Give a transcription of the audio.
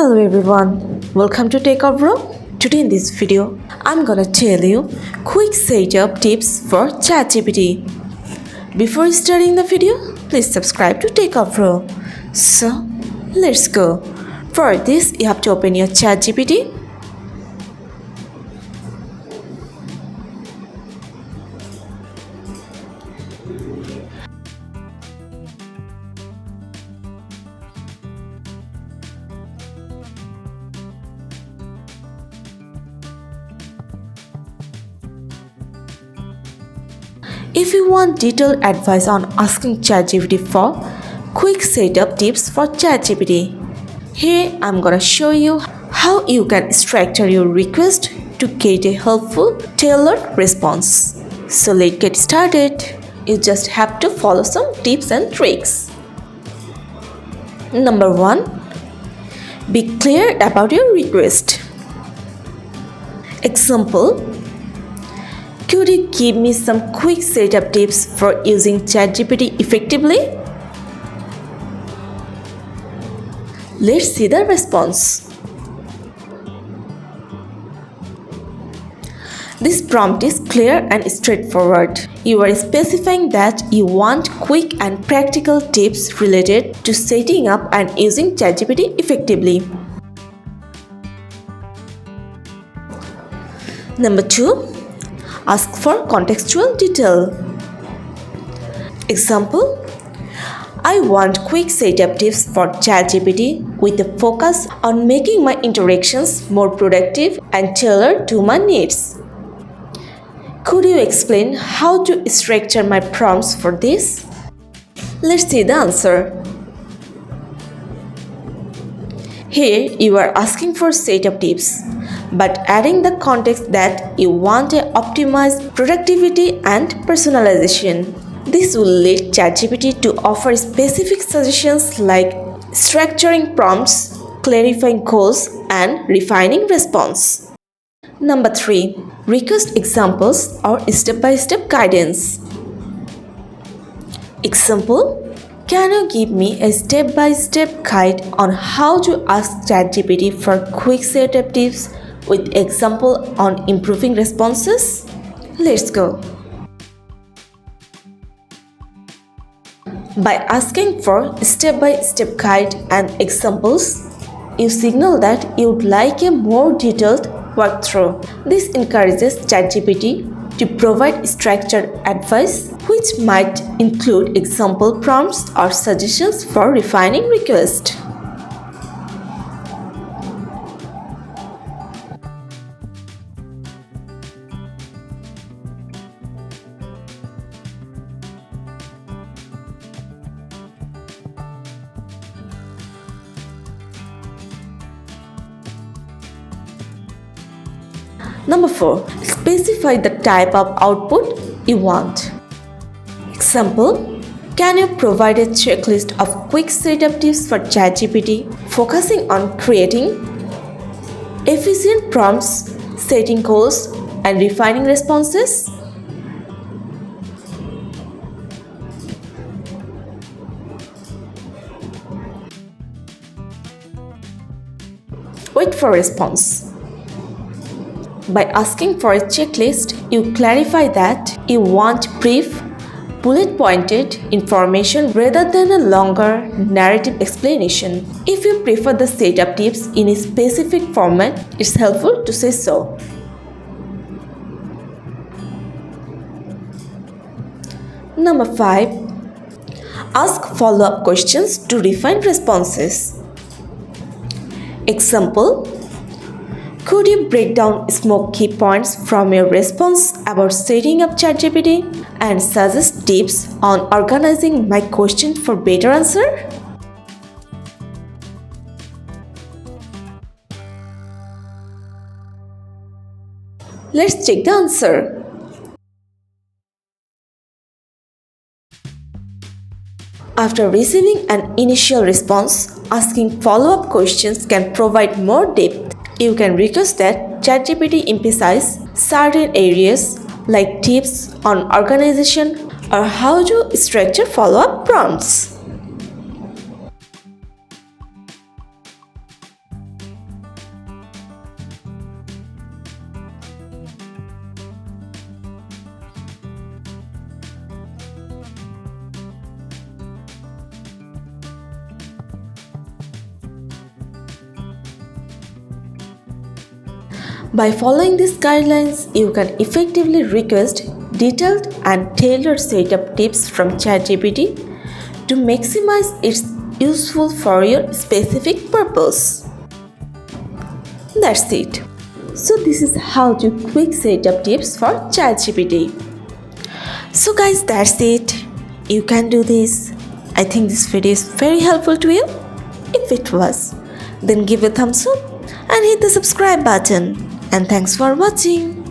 Hello everyone, welcome to Techavro. Today in this video, I'm gonna tell you quick setup tips for ChatGPT. Before starting the video, please subscribe to Techavro. So, let's go. For this, you have to open your ChatGPT. If you want detailed advice on asking ChatGPT for quick setup tips for ChatGPT, here I'm gonna show you how you can structure your request to get a helpful, tailored response. So let's get started. You just have to follow some tips and tricks. Number 1. Be clear about your request. Example: could you give me some quick setup tips for using ChatGPT effectively? Let's see the response. This prompt is clear and straightforward. You are specifying that you want quick and practical tips related to setting up and using ChatGPT effectively. Number 2. Ask for contextual detail. Example: I want quick setup tips for ChatGPT with a focus on making my interactions more productive and tailored to my needs. Could you explain how to structure my prompts for this? Let's see the answer. Here you are asking for setup tips, but adding the context that you want to optimize productivity and personalization. This will lead ChatGPT to offer specific suggestions like structuring prompts, clarifying goals, and refining response. Number 3. Request examples or step-by-step guidance. Example: can you give me a step-by-step guide on how to ask ChatGPT for quick setup tips with example on improving responses? Let's go. By asking for step-by-step guide and examples, you signal that you'd like a more detailed walkthrough. This encourages ChatGPT to provide structured advice, which might include example prompts or suggestions for refining requests. Number 4. Specify the type of output you want. Example: can you provide a checklist of quick setup tips for ChatGPT focusing on creating efficient prompts, setting goals, and refining responses? Wait for response. By asking for a checklist, you clarify that you want brief, bullet-pointed information rather than a longer narrative explanation. If you prefer the setup tips in a specific format, it's helpful to say so. Number 5. Ask follow-up questions to refine responses. Example: could you break down some key points from your response about setting up ChatGPT and suggest tips on organizing my question for better answer? Let's check the answer. After receiving an initial response, asking follow-up questions can provide more depth. You can request that ChatGPT emphasize certain areas like tips on organization or how to structure follow-up prompts. By following these guidelines, you can effectively request detailed and tailored setup tips from ChatGPT to maximize its useful for your specific purpose. That's it. So this is how to quick setup tips for ChatGPT. So guys, that's it. You can do this. I think this video is very helpful to you. If it was, then give a thumbs up and hit the subscribe button. And thanks for watching.